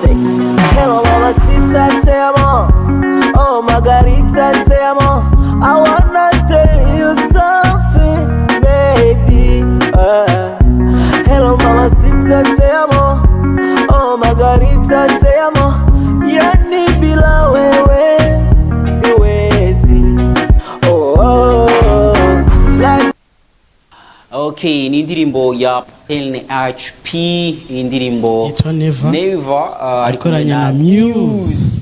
6. Hello mamacita, te amo. Oh Margarita, te amo. I wanna tell you something, baby. Hello mamacita, te amo. Oh Margarita, te amo. Yani bila wewe siwezi. Okay, ni indirimbo ya NHP, indirimbo Never akoranye na Muse.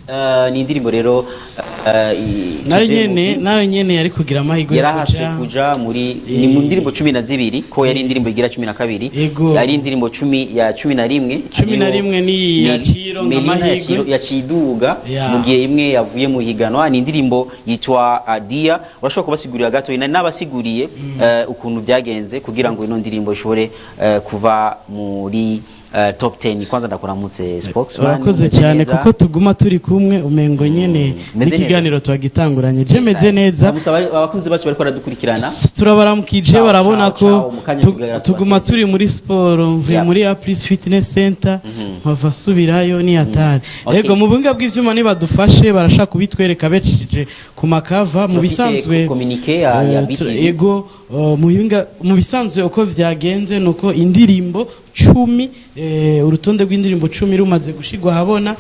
Ni indirimbo rero nawe nyene yari kugira amahirwe kuja muri ni mu ndirimbo 12 ko yari indirimbo igira 12 yari indirimbo 11 ni ya Ciro amahirwe ya Ciduga mu gihe imwe yavuye mu higanwa. Ni indirimbo yitwa Dia. Urashobora kubasigurira gato n'abasiguriye ukuntu byagenze kugira ngo ino ndirimbo ishobore kuva muri Top 10. Kwanza ndakuramutse spokesman. Urakoze cyane kuko tuguma turi kumwe umengo nyene n'ikiganiro twagitanguranye. Je meze neza. Abakunzi bacu bariko baradukurikirana. Turabaramukije barabona ko tuguma turi muri sport, mvuye muri Apris Fitness Center, mpava subirayo ni atari. Ego mu bunga bw'ivyuma ni badufashe barashaka kubitwereka becije ku makava mu bisanzwe communiquer ya biti. Ego mu bisanzwe uko vyagenze nuko indirimbo 10 urutonde rw'indirimbo 10 rumaze gushigwa habona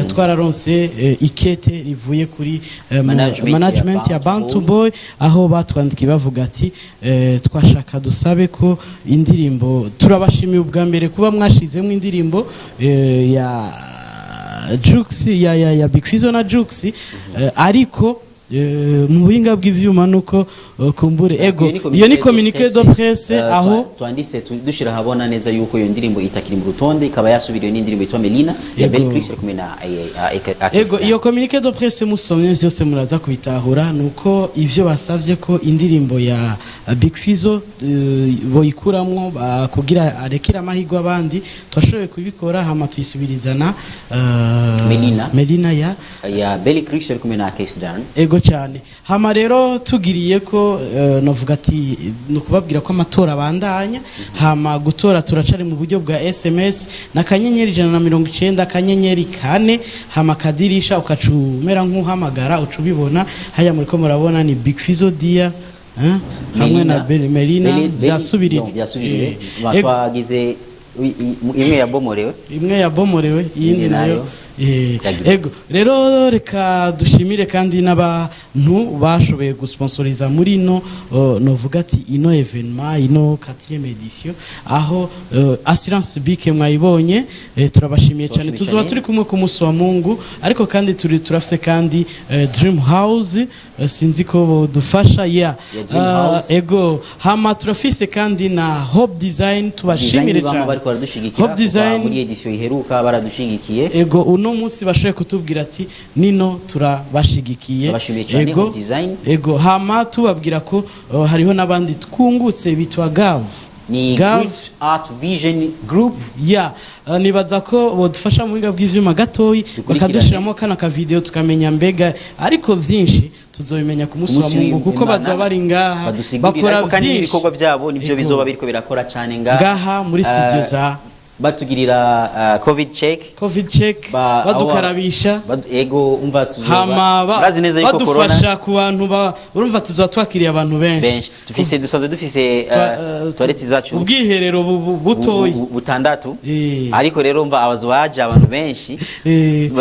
twararonse ikete rivuye kuri management ya Bantu Boy aho batwandikiye bavuga ati twashaka dusabe ko indirimbo turabashimiye ubwa mbere kuba mwashizemo indirimbo ya Jux ya Big Fizzo na Jux ariko mu buhinga bw'ivyuma nuko kumbure ego iyo ni communiqué de presse aho twandise dushira habona neza yuko iyo ndirimbo itakiri mu rutonde ikaba yasubiriye n'indirimbo yitwa Melina ya Belcris kumwe na ego iyo communiqué de presse musomye byose muraza kubitahura nuko ivyo basavye ko indirimbo ya Big Fizzo boyikuramwo kugira arekira amahirwe abandi twashoboye kubikora hama tuyisubirizana Melina ya Belcris kumwe na Case Dan ego cyane hama rero tugiriye ko novuga ati nukubabwira ko amatora bandanya hama gutora turacari mu buryo bwa SMS na kanyenyeri 190 kanyenyeri 4 hama kadirisha ukacumera nk'uhamagara ucubibona haya muri ko murabona ni Big Fizzo Dia hamwe na Melina byasubirire batwagize imwe yabomorewe iyindi nayo ego rero reka dushimire kandi n'abantu bashoboye gusponsoriza muri novuga ati ino evenement ino 4e edition aho Assurance Bike mwayibonye turabashimiye cyane tuzoba turi kumwe ku musi wa Mungu ariko kandi turafise kandi Dream House sinzi ko dufasha ego hama turafise kandi na Hope Design tubashimire cyane Hope Design muri edition iheruka baradushigikiye ego uno munsi bashoboye kutubwira ati nino turabashigikiye ego hama tubabwira ko hariho nabandi twungutse bitwa Gav ni Great Art Vision Group nibaza ko bodufasha mu biga bw'ivyuma gatoyi bakadushiramo kana ka video tukamenya mbega ariko vyinshi tuzobimenya ku musi wa Mungu kuko bazoba bari ngaha bakora kandi ibikorwa byabo nivyo bizoba biriko birakora cyane ngaha muri studio za batugirira covid check badukarabisha ego umva tuzoba bazi neza yuko corona badufasha ku bantu urumva tuzoba twakiriye abantu benshi dusanzwe dufise toilette zacu ubwiherero butoyi butandatu ariko rero umva abazobaje abantu benshi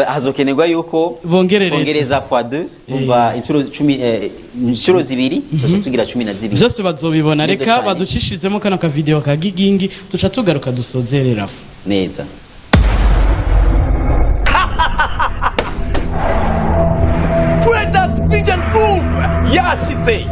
hazokenerwa yuko bongereza x2 umva inshuro 10 inshuro zibiri tugira 12 byose bazobibona reka baducishizemo kana ka video ka gigingi tuca tugaruka dusozerera neza Great Vision Group yashise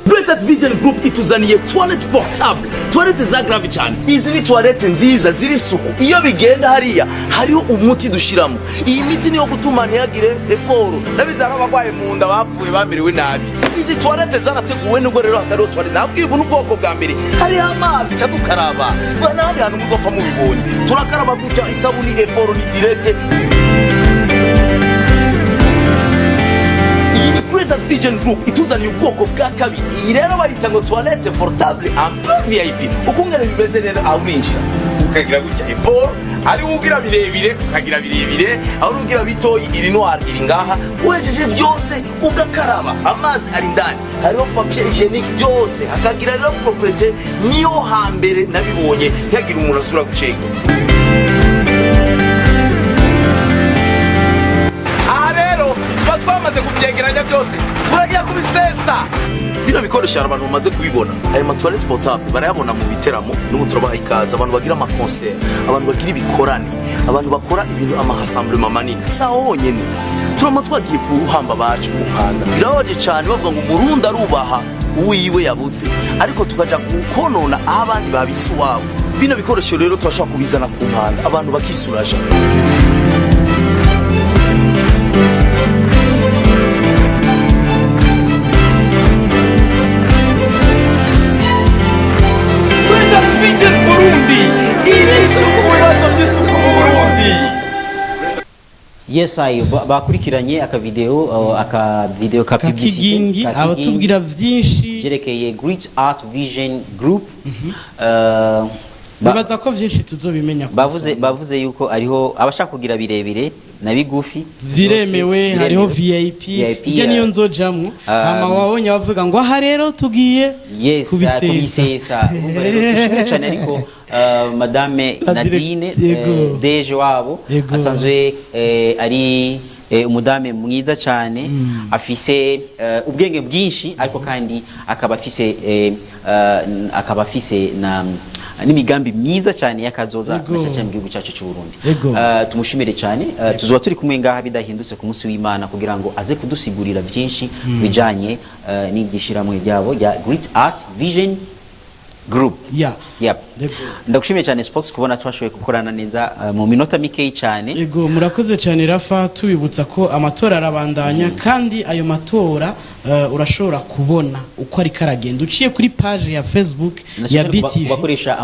Great Vision Group ituzaniye toilette portable toilette za grave cyane izi ni toilette nziza ziri suku iyo bigenda hariya hariho umuti dushiramo iyi miti niyo gutuma ntiyagire eforo nabizara abagwaye mu nda bapfuye bamiriwe nabi izi toilette zarateguwe nubwo rero hatari toilette nabwibu n'ubwoko bwa mbere hari amazi cyadukaraba n'ahandi hantu muzopfa mubibonye turakaraba gutya isabuni eforo ni direct Great Vision Group ituzaniye ubwoko bwa kabiri iyi rero bayita ngo toilette portable un peu VIP ukungere bimeze neza awurinjira ukagira gutya effort ari ugira birebire ukagira birebire aho ugira bitoyi iri noir iri ngaha wejeje byose ugakaraba amazi ari ndani hariho papier hygienique byose hakagira rero propriété niyo hambere nabibonye ntagira umuntu asubira guceka twamaze kuvyegeranya byose turagiye kubisesa bino bikoresho abantu bamaze kubibona aya matoilette portable barayabona mu biteramo n'ubu turabaha ikaze abantu bagira ama concert abantu bagira ibikorane abantu bakora ibintu ama rassemblement manini saho honyene turama twagiye kuhamba bacu mu Mpanda birabaje cyane bavuga ngo umurundi arubaha uwiwe yabuze ariko tukaja gukonona aho abandi babitse wabo bino bikoresho rero turashaka kubizana ku Mpanda abantu bakisuraje Yes ayo bakurikiranye akavideo ka publicity abo tubwira vyinshi jerekeye Great Art Vision Group babaza ko vyinshi tuzobimenya bavuze yuko ariho abashaka kugira birebire na bigufi viremewe hariho VIP ijya niyo nzojamwe hama wabonye bavuga ngo aha rero tugiye kubisesa cyane ariko madame Nadine deje wabo asanzwe ari umudame mwiza cyane afise ubwenge bwinshi ariko kandi akaba afise na n'imigambi myiza cyane yakazoza cyane mu gihugu cyacu cy'u Burundi tumushimire cyane tuzoba turi kumwe ngaha bidahindutse ku munsi w'Imana kugira ngo aze kudusigurira byinshi bijanye n'igishiramo ryabo ya Great Art Vision Group. Ndagushimiye cyane Spox kubona twashoboye gukorana neza mu minota mikeyi cyane. Yego murakoze cyane Rafa tubibutsa ko amatora arabandanya kandi ayo matora urashobora kubona uko ari karagenda uciye kuri page ya Facebook ya BTV bakoresha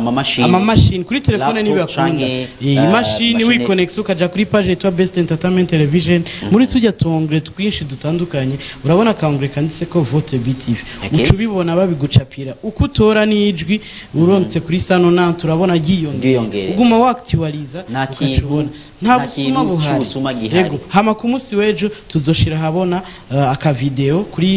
amamashini kuri telefone niba yakunda imashini wiconnect ukaja kuri page yitwa Best Entertainment Television muri tujya tongre twinshi dutandukanye urabona kangure kanditse ko vote BTV ucubibona babigucapira uko utora n'ijwi uronse kuri sano na turabona giyongera uguma waktualiza ukacubona nta busuma buhari yego hama ku munsi wejo tuzoshira habona aka video kuri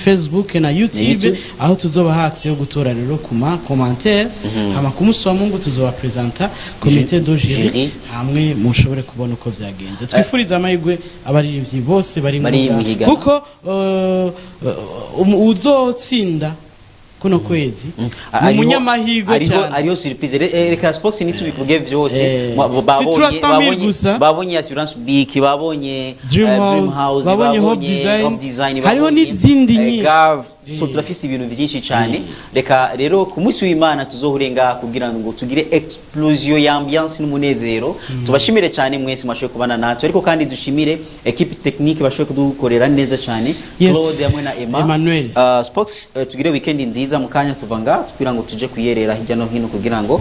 Facebook na YouTube aho tuzoba hatse yo gutora rero kuma commentaire hama ku munsi wa Mungu tuzoba presenter comité de jury hamwe mushobore kubona uko vyagenze twifuriza amahirwe abaririmbyi bose bari kuko uzotsinda kuno kwezi umunyamahirwe cyane ariyo surprise reka Spox nitubivuge byose babonye assurance big babonye Dream House babonye Hope Design hariho n'izindi nyinshi so turafise ibintu byinshi cyane reka rero ku munsi w'Imana tuzohurenga kugira ngo tugire explosion ya ambiance n'umunezero tubashimire cyane mwese mwashoye kubana natwe ariko kandi dushimire equipe technique bashoye kudukorera neza cyane Claude hamwe na Emmanuel Spox tugire weekend nziza mukanya tuvanga kugira ngo tuje kuyerera hirya no hino kugira ngo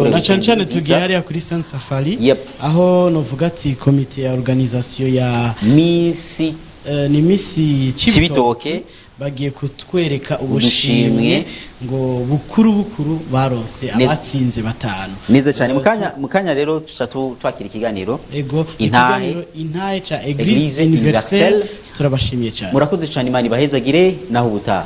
na cyane tugiye hariya kuri San Safari aho novuga ati comité ya organisation ya Misi ni Misi Cibitoke bagiye kutwereka ubushimwe ngo bukuru baronse abatsinze batanu neza cyane mukanya rero tucatu twakira ikiganiro intahe ca Église Universelle turabashimiye cyane murakoze cyane Imana ibahezagire naho ubutaha